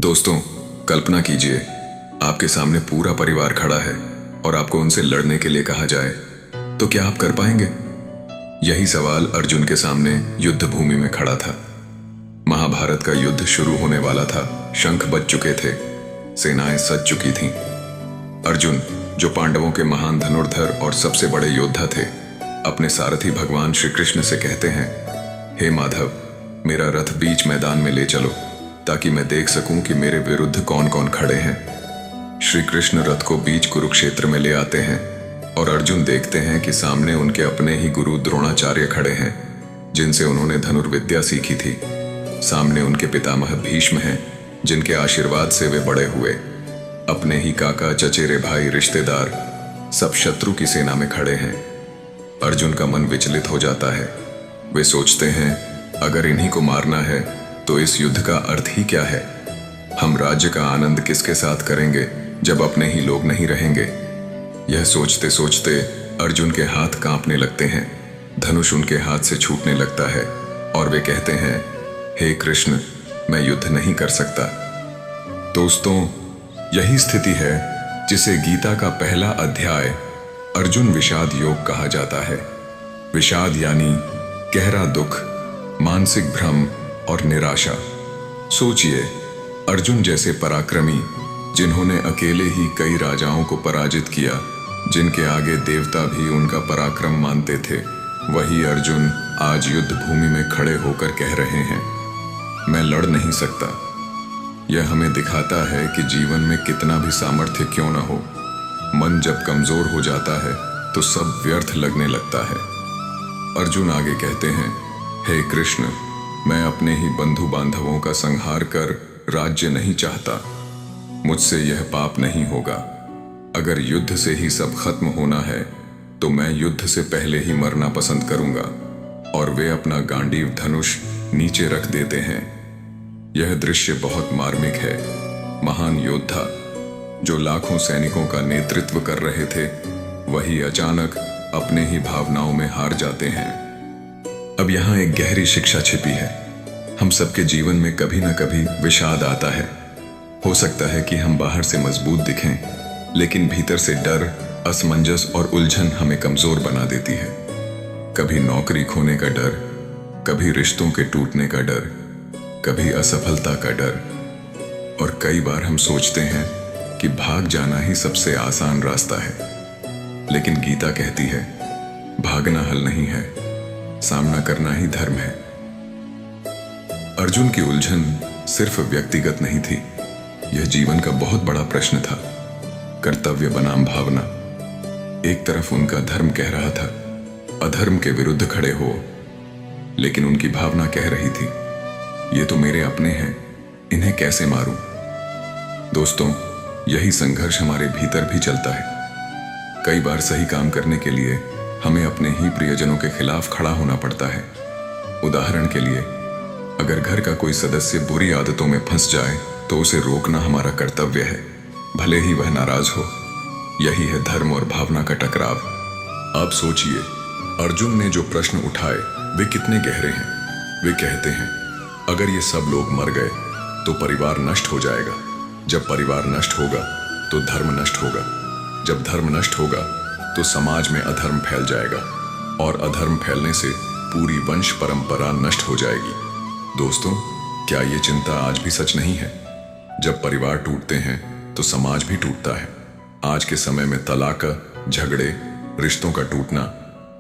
दोस्तों, कल्पना कीजिए आपके सामने पूरा परिवार खड़ा है और आपको उनसे लड़ने के लिए कहा जाए तो क्या आप कर पाएंगे? यही सवाल अर्जुन के सामने युद्ध भूमि में खड़ा था। महाभारत का युद्ध शुरू होने वाला था। शंख बज चुके थे, सेनाएं सज चुकी थीं। अर्जुन, जो पांडवों के महान धनुर्धर और सबसे बड़े योद्धा थे, अपने सारथी भगवान श्री कृष्ण से कहते हैं, हे माधव, मेरा रथ बीच मैदान में ले चलो ताकि मैं देख सकूं कि मेरे विरुद्ध कौन कौन खड़े हैं। श्री कृष्ण रथ को बीच कुरुक्षेत्र में ले आते हैं और अर्जुन देखते हैं कि सामने उनके अपने ही गुरु द्रोणाचार्य खड़े हैं, जिनसे उन्होंने धनुर्विद्या सीखी थी। सामने उनके पितामह भीष्म हैं, जिनके आशीर्वाद से वे बड़े हुए। अपने ही काका, चचेरे भाई, रिश्तेदार सब शत्रु की सेना में खड़े हैं। अर्जुन का मन विचलित हो जाता है। वे सोचते हैं, अगर इन्हीं को मारना है तो इस युद्ध का अर्थ ही क्या है? हम राज्य का आनंद किसके साथ करेंगे जब अपने ही लोग नहीं रहेंगे? यह सोचते सोचते अर्जुन के हाथ कांपने लगते हैं। धनुष उनके हाथ से छूटने लगता है और वे कहते हैं, हे कृष्ण, मैं युद्ध नहीं कर सकता। दोस्तों, यही स्थिति है जिसे गीता का पहला अध्याय अर्जुन विषाद योग कहा जाता है। विषाद यानी गहरा दुख, मानसिक भ्रम और निराशा। सोचिए, अर्जुन जैसे पराक्रमी, जिन्होंने अकेले ही कई राजाओं को पराजित किया, जिनके आगे देवता भी उनका पराक्रम मानते थे, वही अर्जुन आज युद्ध भूमि में खड़े होकर कह रहे हैं, मैं लड़ नहीं सकता। यह हमें दिखाता है कि जीवन में कितना भी सामर्थ्य क्यों न हो, मन जब कमजोर हो जाता है तो सब व्यर्थ लगने लगता है। अर्जुन आगे कहते हैं, हे कृष्ण, मैं अपने ही बंधु बांधवों का संहार कर राज्य नहीं चाहता। मुझसे यह पाप नहीं होगा। अगर युद्ध से ही सब खत्म होना है तो मैं युद्ध से पहले ही मरना पसंद करूंगा। और वे अपना गांडीव धनुष नीचे रख देते हैं। यह दृश्य बहुत मार्मिक है। महान योद्धा जो लाखों सैनिकों का नेतृत्व कर रहे थे, वही अचानक अपने ही भावनाओं में हार जाते हैं। अब यहाँ एक गहरी शिक्षा छिपी है। हम सबके जीवन में कभी ना कभी विषाद आता है। हो सकता है कि हम बाहर से मजबूत दिखें, लेकिन भीतर से डर, असमंजस और उलझन हमें कमजोर बना देती है। कभी नौकरी खोने का डर, कभी रिश्तों के टूटने का डर, कभी असफलता का डर, और कई बार हम सोचते हैं कि भाग जाना ही सबसे आसान रास्ता है। लेकिन गीता कहती है, भागना हल नहीं है, सामना करना ही धर्म है। अर्जुन की उलझन सिर्फ व्यक्तिगत नहीं थी, यह जीवन का बहुत बड़ा प्रश्न था। कर्तव्य बनाम भावना। एक तरफ उनका धर्म कह रहा था, अधर्म के विरुद्ध खड़े हो, लेकिन उनकी भावना कह रही थी, ये तो मेरे अपने हैं, इन्हें कैसे मारूं? दोस्तों, यही संघर्ष हमारे भीतर भी चलता है। कई बार सही काम करने के लिए हमें अपने ही प्रियजनों के खिलाफ खड़ा होना पड़ता है। उदाहरण के लिए, अगर घर का कोई सदस्य बुरी आदतों में फंस जाए तो उसे रोकना हमारा कर्तव्य है, भले ही वह नाराज हो। यही है धर्म और भावना का टकराव। आप सोचिए, अर्जुन ने जो प्रश्न उठाए वे कितने गहरे हैं। वे कहते हैं, अगर ये सब लोग मर गए तो परिवार नष्ट हो जाएगा। जब परिवार नष्ट होगा तो धर्म नष्ट होगा। जब धर्म नष्ट होगा तो समाज में अधर्म फैल जाएगा, और अधर्म फैलने से पूरी वंश परंपरा नष्ट हो जाएगी। दोस्तों, क्या ये चिंता आज भी सच नहीं है? जब परिवार टूटते हैं तो समाज भी टूटता है। आज के समय में तलाक, झगड़े, रिश्तों का टूटना,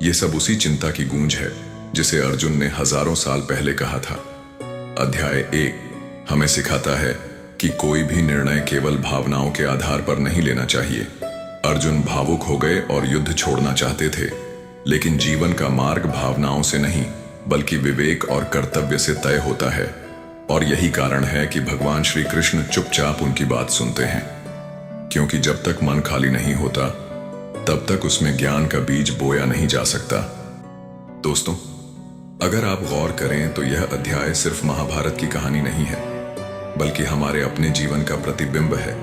ये सब उसी चिंता की गूंज है जिसे अर्जुन ने हजारों साल पहले कहा था। अध्याय 1 हमें सिखाता है कि कोई भी निर्णय केवल भावनाओं के आधार पर नहीं लेना चाहिए। अर्जुन भावुक हो गए और युद्ध छोड़ना चाहते थे, लेकिन जीवन का मार्ग भावनाओं से नहीं बल्कि विवेक और कर्तव्य से तय होता है। और यही कारण है कि भगवान श्री कृष्ण चुपचाप उनकी बात सुनते हैं, क्योंकि जब तक मन खाली नहीं होता तब तक उसमें ज्ञान का बीज बोया नहीं जा सकता। दोस्तों, अगर आप गौर करें तो यह अध्याय सिर्फ महाभारत की कहानी नहीं है, बल्कि हमारे अपने जीवन का प्रतिबिंब है।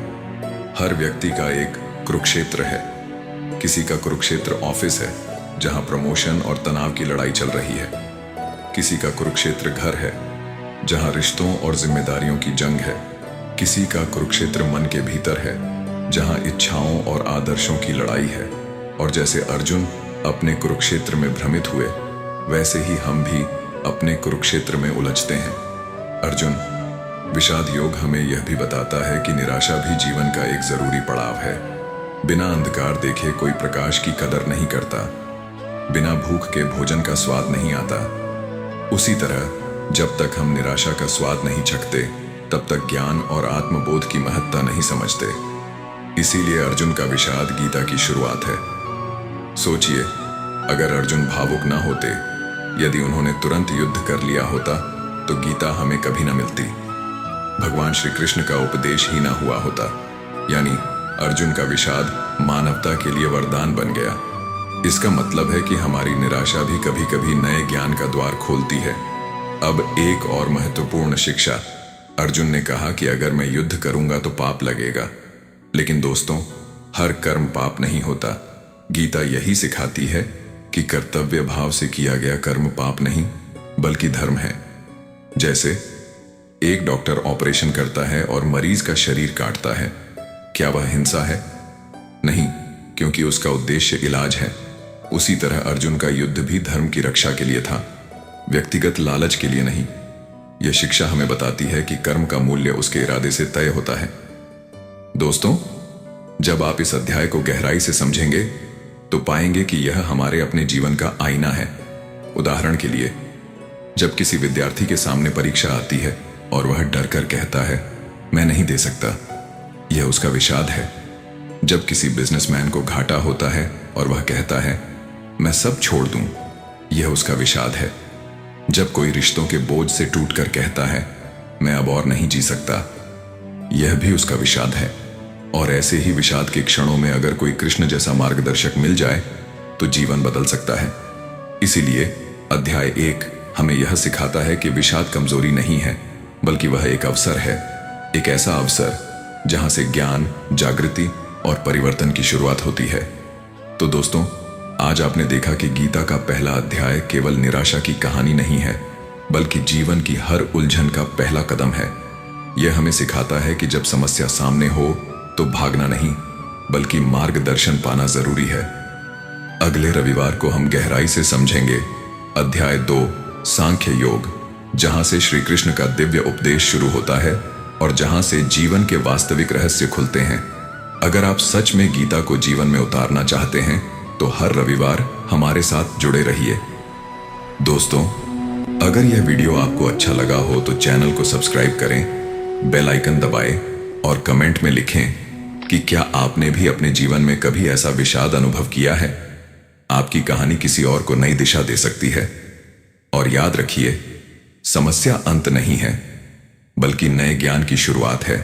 हर व्यक्ति का एक कुरुक्षेत्र है। किसी का कुरुक्षेत्र ऑफिस है, जहां प्रमोशन और तनाव की लड़ाई चल रही है। किसी का कुरुक्षेत्र घर है, जहां रिश्तों और जिम्मेदारियों की जंग है। किसी का कुरुक्षेत्र मन के भीतर है, जहां इच्छाओं और आदर्शों की लड़ाई है। और जैसे अर्जुन अपने कुरुक्षेत्र में भ्रमित हुए, वैसे ही हम भी अपने कुरुक्षेत्र में उलझते हैं। अर्जुन, विषाद योग हमें यह भी बताता है कि निराशा भी जीवन का एक जरूरी पड़ाव है। बिना अंधकार देखे कोई प्रकाश की कदर नहीं करता, बिना भूख के भोजन का स्वाद नहीं आता। उसी तरह जब तक हम निराशा का स्वाद नहीं चखते, तब तक ज्ञान और आत्मबोध की महत्ता नहीं समझते। इसीलिए अर्जुन का विषाद गीता की शुरुआत है। सोचिए, अगर अर्जुन भावुक ना होते, यदि उन्होंने तुरंत युद्ध कर लिया होता, तो गीता हमें कभी ना मिलती। भगवान श्री कृष्ण का उपदेश ही ना हुआ होता। यानी अर्जुन का विषाद मानवता के लिए वरदान बन गया। इसका मतलब है कि हमारी निराशा भी कभी कभी नए ज्ञान का द्वार खोलती है। अब एक और महत्वपूर्ण शिक्षा। अर्जुन ने कहा कि अगर मैं युद्ध करूंगा तो पाप लगेगा। लेकिन दोस्तों, हर कर्म पाप नहीं होता। गीता यही सिखाती है कि कर्तव्य भाव से किया गया कर्म पाप नहीं, बल्कि धर्म है। जैसे एक डॉक्टर ऑपरेशन करता है और मरीज का शरीर काटता है, क्या वह हिंसा है? नहीं, क्योंकि उसका उद्देश्य इलाज है। उसी तरह अर्जुन का युद्ध भी धर्म की रक्षा के लिए था, व्यक्तिगत लालच के लिए नहीं। यह शिक्षा हमें बताती है कि कर्म का मूल्य उसके इरादे से तय होता है। दोस्तों, जब आप इस अध्याय को गहराई से समझेंगे, तो पाएंगे कि यह हमारे अपने जीवन का आईना है। उदाहरण के लिए, जब किसी विद्यार्थी के सामने परीक्षा आती है और वह डर कर कहता है, मैं नहीं दे सकता, यह उसका विषाद है। जब किसी बिजनेसमैन को घाटा होता है और वह कहता है, मैं सब छोड़ दूं, यह उसका विषाद है। जब कोई रिश्तों के बोझ से टूटकर कहता है, मैं अब और नहीं जी सकता, यह भी उसका विषाद है। और ऐसे ही विषाद के क्षणों में अगर कोई कृष्ण जैसा मार्गदर्शक मिल जाए, तो जीवन बदल सकता है। इसीलिए अध्याय 1 हमें यह सिखाता है कि विषाद कमजोरी नहीं है, बल्कि वह एक अवसर है। एक ऐसा अवसर जहां से ज्ञान, जागृति और परिवर्तन की शुरुआत होती है। तो दोस्तों, आज आपने देखा कि गीता का पहला अध्याय केवल निराशा की कहानी नहीं है, बल्कि जीवन की हर उलझन का पहला कदम है। यह हमें सिखाता है कि जब समस्या सामने हो तो भागना नहीं, बल्कि मार्गदर्शन पाना जरूरी है। अगले रविवार को हम गहराई से समझेंगे अध्याय 2 सांख्य योग, जहां से श्री कृष्ण का दिव्य उपदेश शुरू होता है और जहां से जीवन के वास्तविक रहस्य खुलते हैं। अगर आप सच में गीता को जीवन में उतारना चाहते हैं, तो हर रविवार हमारे साथ जुड़े रहिए। दोस्तों, अगर यह वीडियो आपको अच्छा लगा हो तो चैनल को सब्सक्राइब करें, बेल आइकन दबाएं और कमेंट में लिखें कि क्या आपने भी अपने जीवन में कभी ऐसा विषाद अनुभव किया है। आपकी कहानी किसी और को नई दिशा दे सकती है। और याद रखिए, समस्या अंत नहीं है, बल्कि नए ज्ञान की शुरुआत है।